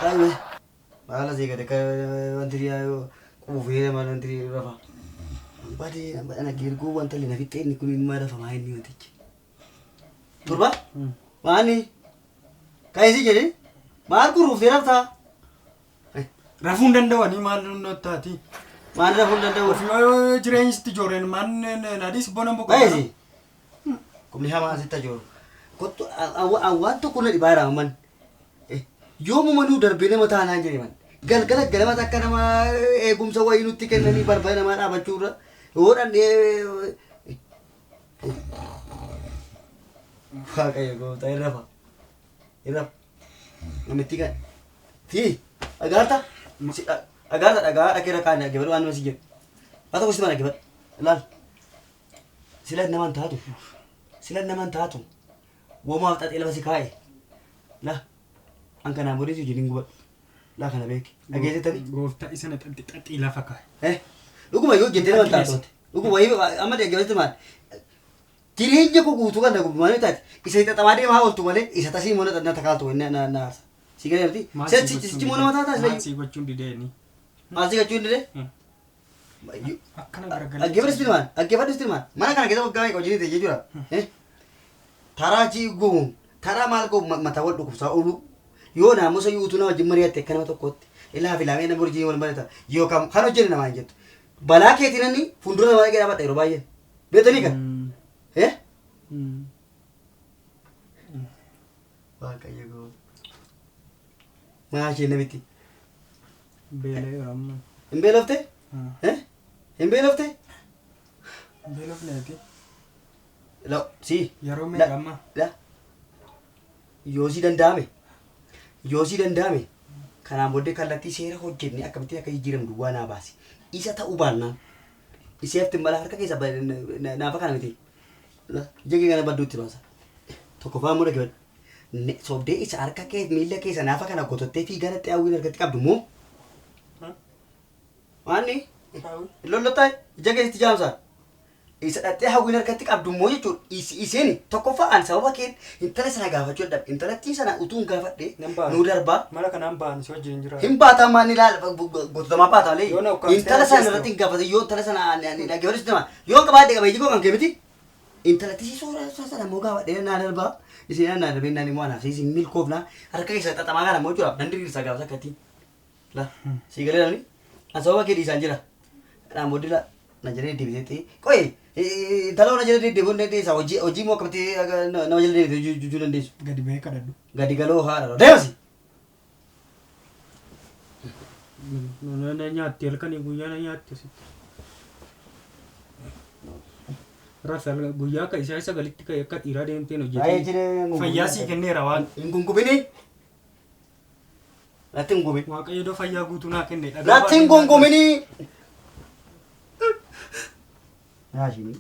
Kayme. Maala sih kata menteri ayo kufir mana menteri Rafa. Bade anak girgo wanita lina fitte ni kunin mara fama ini wanti. Turba? Mani. Kayak sih jadi? Maal ku rufir apa? Rafun dandawani maal notati. Mana rafun dandawa? Ayo jireenya sitti jooreen man nadis bona mboko. Kayak sih? Kumni hama sitta jor. Kottu awan tu kuna dibara man. Yomu manu darbinee mata anan jadi man. Galgala galama takka nama eegumsa wayii nutti kennanii barbada namaa dhaabachuurra yoodhan waaqayyo goota irrafa namitti kan fi agaarta dhagaa dhageera kaan dhaggeeffadhu waan nama si jedhu haa tokko sitti mana dhaggeeffadhu ilaal sila naman taatu womaaf xaxee lafa si kaa'e la an kanaan boodee si hojiin gubadhu la kana beeki dhageessitani gooftaa isana xaxii lafa kaa'e dhuguma yoo jettee nama taatote dhuguma amma dhaggeeffatti maal jireenya koo guutuu kan dhagu maal taate isa xaxamaa deemaa ooltu malee isa tasii moona na takaaltu na arsa si galarti sichi moona mataa taas maal si gochuun dideeni maal si gochuun didee akkana garagalee dhaggeeffadhu maal mana kana keessa waggaa meeqa hojii ta'e jechuudha taraa ci guumuun taraa maal koo mataa wal dhukkubsaa oolu yoo naamusa yuutuu nama wajjin mari'atte akka nama tokkotti ilaa filamee nama hojii wal barata yookaan kan hojjenne namaa hin jettu balaa keetiin inni fuuldura namaa dhaqee dhaabadha yeroo baay'ee beektanii kan waaqayyo goo maashee namitti beelee amma hin beelofte hin beelofte beelofneeti lo si yeroo meeqa amma yoo si danda'ame kanaan booddee kallattii seera hojjenne akkamitti akka jijjiiramu duwwaa naa baasi isa ta'uu baannaan iseefti mala harka keessa naafa kana miti jege kana badduutti baasa tokko faa muda gibadhu sobdee isa harka kee miila keessa naafa kana gotottee fi gara xiyyaawwiin harkatti qabdu moo waanni lollottaa jege itti jaamsaa isa dhattee hawwiin harkatti qabdu moo jechuudha iseen tokkoffaa an sababa kee intala sana gaafachuu dadhabe intalattiin sana utuun gaafadhe nuu darbaa mala kanaan ba'an si wajjin jira hin baataa maan ilaala gototamaa baataa malee intala sana irratti hin gaafate yoo intala sana dhaggeeffadhu sitti yoo qabaadhe qabeeyyi koo kan kee miti intalatti si soora sana moo gaafadhe naa darbaa isin naa darbee naan immoo anaaf isin milkoofnaa harka keessa xaxamaa kana moo jechuudha nan diriirsa gaafasa akkatti la si galee namni an sababa kee dhiisaan jira kanaan booddee la na jedhee deebisee qoye intala na jedhee deebi'uun dandeessa hojii moo akkamitti nama jedhee deebisee jujuu dandeessu gadi ba'ee kadhadhu gadi galoo haadha deemasi na nyaatti halkanii guyyaa na nyaatti asitti rasa guyyaa akka isaa isa galitti ka'e akka dhiiraa deemteen hojjete fayyaa sii kenneera waan hin gungubini latti hin gungubin waaqayyo doo fayyaa guutuu naa kenne latti hin gungubini Rajini.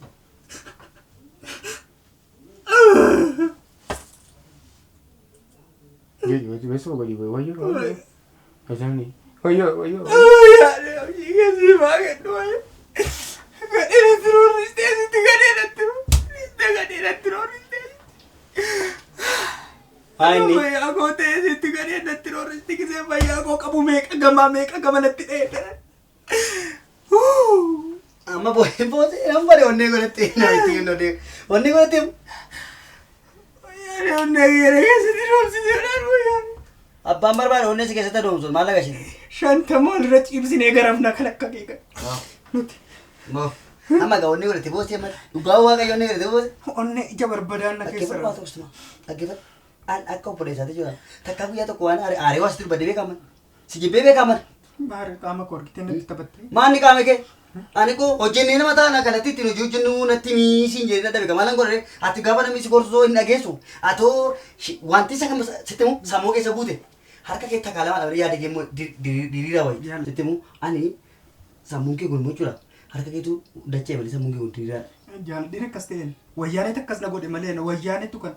Yo besok bagi wayo. Macam ni. Wayo. Ya, dia sih banget doa. Kadang teroris dia itu kadang teroris. Ini. Aku teh itu kadang teroris dia saya bayar aku make agama nanti Amma boleh nampak onne golete na itu onne golete ya onne gere sedih abba marbar onne se kesata dom sol malaga shi shanta mol rach ibsine garafna kalakka ke mo amma ga onne golete bose ma ugawa ga onne golete bose onne jabar badan na kesa akibat an akka pode sate jura takkabu ya to kwan are wastir badebe kaman si bebe kaman bar kama kor kitene tabatte mani kame ke ani ko hojjenne nama taana kanatti ittiin hojii hojjennu natti miisiin jedhee dadhabe kamalan godhee ati gaafa namni si gorsoo hin dhageessu atoo wanti isa kan sitti immoo sammuu keessa buute harka kee takaalama dhabee yaada kee immoo diriiraa wayi sitti immoo ani sammuun kee kun jechuudha harka keetu dachee malee sammuun kee kun diriiraa jaaladhiin akkas ta'een wayyaaneet akkas na godhe malee wayyaaneetu kan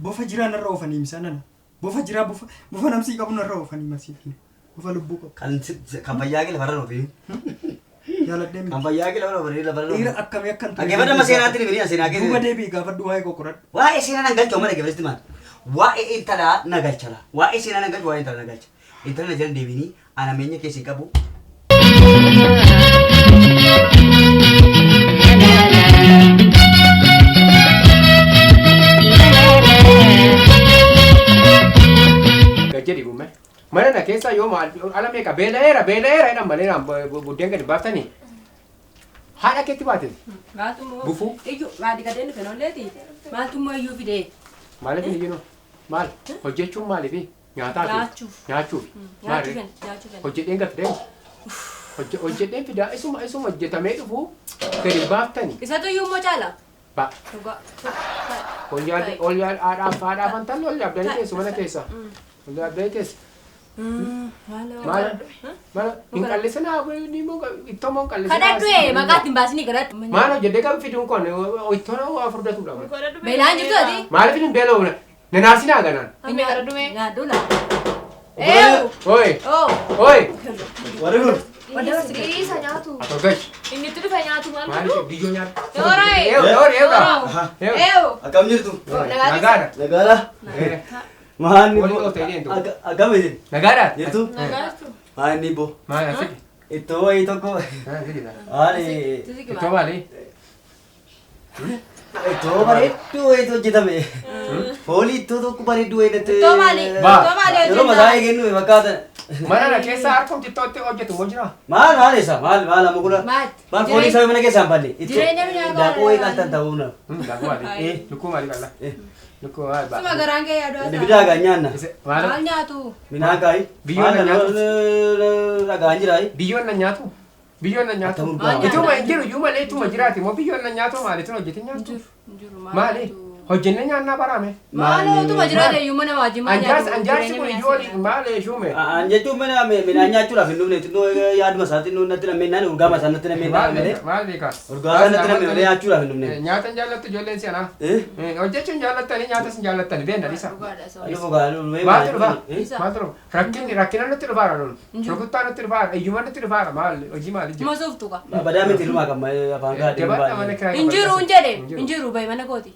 bofa jiraa narra oofanii misaanana bofa jiraa bofa namsii qabu narra oofanii masiifne bofa lubbuu qabu kan fayyaa kee lafarra oofee jaaladheen kan fayyaa kee lafarra oofee dhiira akkamii akkan Aggeeffadha ma seenaatti ni bini seenaa kee duuba deebii gaafadhu waa'ee qoqqoradhu waa'ee seenaa nan galchoo mana geeffasitti maal waa'ee intalaa nagalchala. Waa'ee seenaa nagalcha waa'ee intalaa nagalcha. Intala na jala deebinii ana meenya keessi qabu. Gajjadi bume. Mana na keessa yoo maal ala meeqa beela'eera jedhan malee buddeen gadi baaftanii. Haadha keetti baate. Bufuu. Iyyuu maadii gadeen fenolleeti. Maaltummoo iyyuu fidee. Maaliif hin iyyuu maal hojjechuun maaliifi nyaataaf nyaachuuf maali hojjedheen gaffidee hojjedheen fidaa isuma hojjetamee dhufu gadi baaftanii. Isatu iyyuu immoo caala. Ba. Olyaa haadhaaf antalli olyaa abdanii teessu mana keessa. Olyaa abdanii teessu. Maal hin qallisanaa ittoo moo hin qallisanaa. Kadhadhu maqaatti hin baasinii kadhadhu. Maal hojjedhee qabu fiduun kun ittoon waa furdatudha. Beelaan jirtu ati. Maaliif hin beela'u nanaasinaa ganaan. Nyaadhu laa. Oi. Warri kun. Isa nyaatu. Atogaj. Inni itti dhufe nyaatu maal Maaliif biyyoo nyaata. Akkam jirtu? Nagaadha. Nagaadha. Maanni Wali bo. dhooftee deemtu. Akkam isin? Nagaadha. Jirtu? Maanni bo. Maal asii? Ittoo wayii tokko. Haali. Ittoo maali? Ittoo bareedduu wayiitu hojjetame. Foolii ittoo tokko bareedduu wayiitu. Ittoo maali? Ittoo maali hojjetaa? Yeroo masaa eegennu fakkaatan. Mana na keessa harkumti ittootti hojjetu moo jira? Maal isa? Maal amma kula? Maati. Maal foolii isaa mana keessaan balle? Jireenya minyaa daakuu wayii qaltan ta'uu na. Daakuu maali? Lukkuu maali qalla? Lukkuu maali ba'a? Suma garaan kee yaadu asa. Bidaa gaa nyaanna. Maal nyaatu? Minaa kaayi. Biyyoon na nyaatu. Dhagaan jiraayi. Biyyoon na nyaatu. Biyyoon na nyaatu. Ituma hin jiru iyyuu malee ituma jiraati moo biyyoon na nyaatu maali ituma hojjete nyaatu? Maali? Hojjenne nyaannaa barame. Maali utuma jiraate iyyuu mana waajjimaa nyaatu. Anjaarsi kun iyyuu maali shume? Jechuun midhaan nyaachuudhaaf hin dhufne xinnoo yaaduma isaatti natti nammeennaan urgaama isaa natti nammeennaan malee. Maali kaas? Urgaama isaa natti nammeennaan malee nyaachuudhaaf hin dhufne. Nyaatan jaallattu ijoolleen si anaa. Hojjechuun jaallattanii nyaatas hin jaallattanii beekna isa. Maaltu dhufa? Maaltu dhufa? Rakkina nutti dhufaara nun. Rukuttaa nutti dhufaara. Iyyuma nutti dhufaara maali? Hojii maali jiru? Masuuftu ka. Badaa miti dhumaa kan afaan gaadii baay'ee. Injiru hin jedhe. Injiru bayi mana kooti.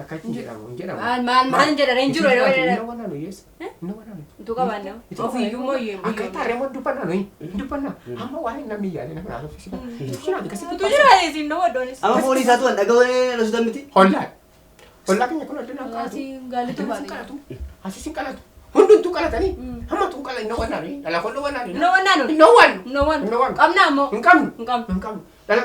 Akkatti jedhamu hin jedhamu. Maal hin jedhara injiru yeroo jedhara. Inni wanaanu yees. Inni wanaanu. Itu qabaanne. Ofiiyyuu moo iyyuu. Akka taaree moo dubbannaa nuyi. Dubbannaa. Amma waan namni yaade nama naasofsiisa. Shiraati kasi. Tu jira isin nama doonis. Amma foolii isaatu waan dhaga'ee na suutan miti. Hollaa. Hollaa keenya kun addunyaa qalatu. Ati gaalitu baate. Asisin qalatu. Hundumtuu qalatanii. Hamma tun qala inni wanaanu. Dhala kun wanaanu. No wanaanu. No one. No one. No one. Qabna ammoo. Hin qabnu. Hin qabnu. Hin qabnu. Dhala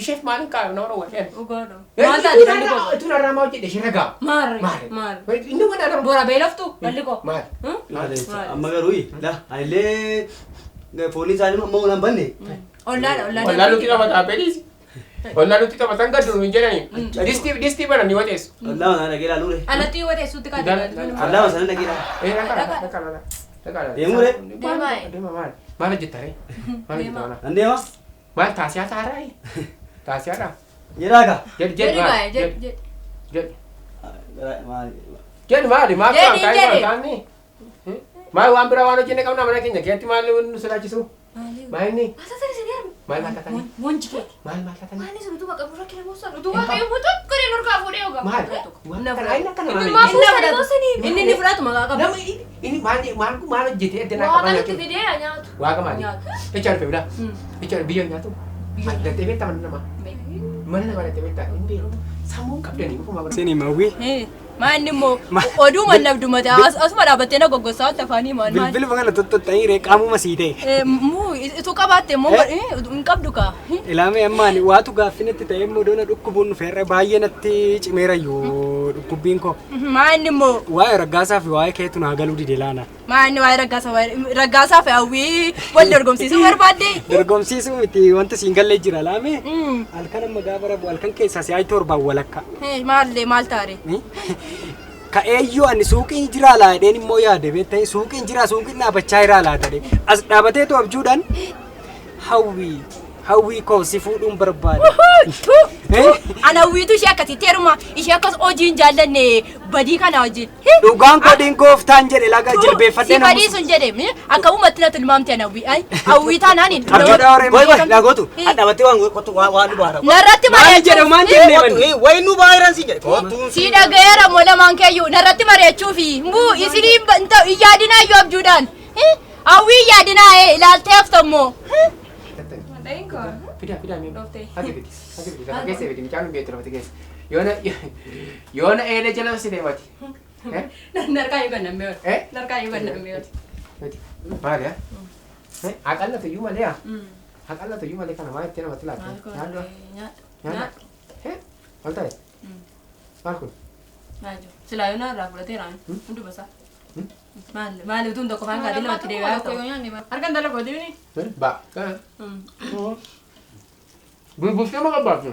isheef maaliin qaala nama rawwateen. Ugaadha. Maal taati dhalli koo? Tun arramaa hojjedhe ishee ragaa. Maarre. Maali? Maarre. Inni wanaanu. Bora beeloftu dhalli koo. Maali? Amma garuu anillee foolii isaanii amma waan banne. Ollaadha. Hollaa nuti taphataa beeliisi. Hollaa nuti taphatan gaddu hin jedhani. Distii bananii wateessu. Allaa waan dhagee laaluure. Alatti yoo wateessuutti kan Allaa waan sana dhagee laa. Dhaqaa. Deemure. Deema maali? Maal hojjetta ree? Maal hojjetta maala? An deema. Maal taasisaa taaraayi? Taasisaadha. Jedhaaga. Jedhi maali? jedhi. Jedhi maali? Maal Jedhi, kaa'ee jedhi. kaa'anii? Maal waan biraa waan hojjenne qabna mana keenya keessatti maal nu sodaachisu? Maal inni? Masa sini sini. Maal maal Monji kee. Maal tatanii? Mani sudah tuh makan berak kira bosan. Tuh kayak butuh keren nur kamu deh oga. Maal? Waan kana Ini maali? maaf saya bosan ini. Inni ni fudhatu maqaa qaba. Nama ini maal hojjete edda naa Wah kan qabana itu gede aja. Waaqa maali? Echaan fe'uudha. Echaan biyya nyaatu. Dandeetee beektaa mana namaa. Mana namaa dandeetee beektaa hin beeku. Sammuun qabdanii ofuma bara. Sini mawwi. Maanni immoo oduu mannabdu mate asuma dhaabbattee na goggosaa tafaanii maal maal. Bilbila kana tottotanii reeqaamuma sii ta'e. Muu itu qabaatte immoo hin qabdu kaa. Ilaamee ammaan waatu gaaffinetti ta'e immoo doona dhukkubuun dhufeerra baay'ee natti cimeerayyuu dhukkubbiin koo. Maanni immoo Waa'ee raggaasaa fi waa'ee keetu naa galuu dide laana. maanni waa'ee raggaasaa fi hawwii wal dorgomsiisuu barbaadde. Dorgomsiisuu miti wanta siin gallee jira laamee. Halkan amma gaafa rabu halkan keessaa si'aayi torbaan walakka. Maallee maal taare. Ka'eeyyuu ani suuqiin jiraa laadheen immoo yaade beektee suuqiin jiraa suuqiin dhaabachaa jiraa laatadhe as dhaabateetu abjuudhaan hawwii koo si fuudhuun barbaada. Ana hawwiitu ishee akkasii teeruma ishee akkas hojiin jaallanne badii kana wajjin. Dhugaan godhin gooftaan jedhe laga jilbeeffadhee Si badii sun jedhe akkamumatti na tilmaamte ana hawwii. Ay hawwii taanaan hin. Boy lagootu adhabatee waan baara. Narratti jedhu maan jennee Way nu baayiran si jedhe. Si dhagayeera moo lamaan keeyyuu narratti mari'achuufi mbuu isinii yaadinaa iyyuu abjuudhaan. Hawwii yaadinaa ilaaltee haftammoo. Fidaa mi. Hadi biti. Kana keessa biti mucaan beektu lafati keessa. Yoona eelee jala si deemati. Narkaan yoo gannammee wati. Narkaan yoo gannammee wati. Maali haa? Aqalla tuyyuu malee haa? Aqalla tuyyuu malee kana maal itti namatti laata? Nyaaddu haa? Nyaaddu. Maal ta'e? Maal kun? Silaa yoo narraa fudhateeraan hundi basaa. Maali utuun tokko faan kaadii lamatti deebi'aa ta'u. Harkaan dalagoo deemini? Ba. Buftee maka baafnu.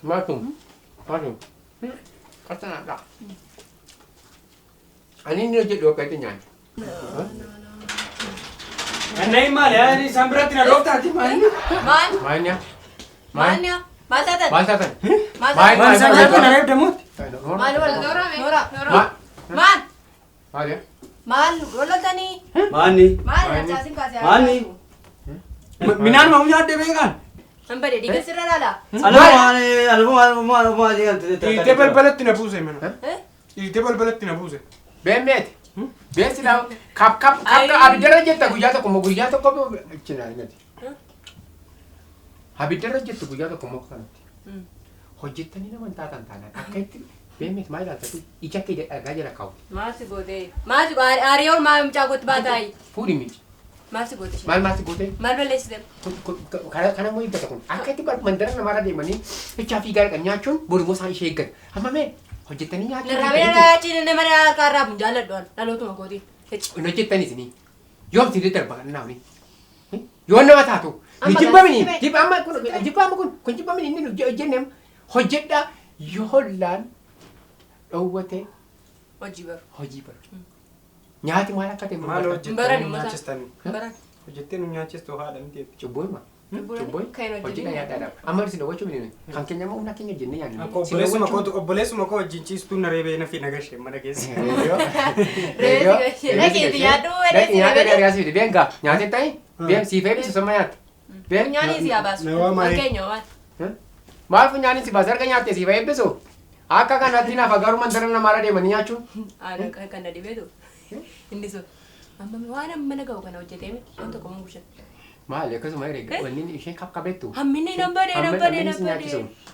Maal kun? Maal kun? Katanaadha. Ani inni hojjedhu akka itti nyaannu. Kanneen maali haa isaan biratti na dhooftaati maali? Maal nyaa? Maal nyaa? Maal taatan? Maal taatan? Maal isaan biratti na reebdamuuti? Maal wal Noora. Maal? Maal yaa? Maal lololtanii? Maanni. Maal chaasin kaasee? Maanni. Minaan mamu nyaadde beekan? Hambade dhiiga sirra laala. Alama Dhiitee balbalatti na buuse mana. Dhiitee balbalatti na buuse. Beemmeeti. Beesi laa kap abiddarra jetta guyyaa tokko moo guyyaa tokko cina nati. Abiddarra jettu guyyaa tokko moo kanatti. Hojjettanii nama taatan taanaan akka itti beemmeeti maal ilaaltatu ija kee dhagaa jala kaa'u. Maasi gootee. Maasi aariyoon maa mucaa gootti baataayi. Fuudhi miti. Maasi gootee. Maal gootee? Maal balleessite? Kana moo eeggata kun akka itti mandara namaarra deemanii fichaa fi gaariidha nyaachuun borimoo isaan ishee eeggata. Amma mee hojjettanii nyaachuu. Narraabee nagaachiin nama kaarraa kun jaalladhuun dhalootuma gootii. Hin hojjettanii isinii yoom isin darba kan naawni yoo nama taatu jibbamini jibbama kun jibbamini inni hojjenneem hojjedhaa yoo hollaan dhowwate hojii baru nyaati maal akka ta'e Maal hojjettanii nyaachistanii? Baran. Hojjettee nu nyaachistu haadha miti. Cubbuuma. Hojii nyaataadha. Amma isin dhawwachuu miti kan keenya moo humna keenya jennee nyaannu. Obboleessuma koo wajjin ciistuu na reebee na fi nagashee mana keessa. Nyaata gaarii asii beenga nyaatee ta'e been siifee bisu sama nyaata. Funyaanii si abaasu. Fakkeenya waan. Maal funyaanii si baasu erga nyaattee siifee eebbisu akka kanatti naaf agaruu mandara namaarra deemanii nyaachuun. Kan na dhibeetu. Inni sun amma waan mana ga'u kana hojjetee miti waan tokko mun bushan. Maali akkasuma eegaa wanni isheen qabqabeettu. Hamminni nan badee.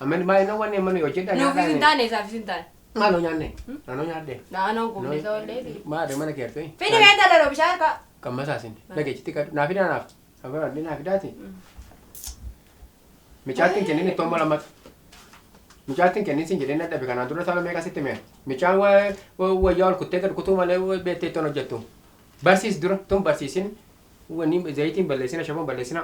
Amma maali wanni amma hojjedhaa Nuufis hin taane isaafis hin taane. Maaloo nyaanne? Naannoo nyaadde? Naannoo gumbeessa wallee. Maali mana keertee? Fini meeshaa dhala bishaan harkaa. Qammasaasin dhageechitti naaf fidaa naaf. Abbaan naaf fidaati. Micaattiin kennin itti omba lammata. Micaattiin kennin sin jedhee nadhabe kanaan dura saala meeqa sitti mee? Micaan wayyaa ol kuttee gad kutuu malee beektee ittoon hojjettu. Barsiis dura tun barsiisin wanni zayitiin balleessina shaboon balleessina.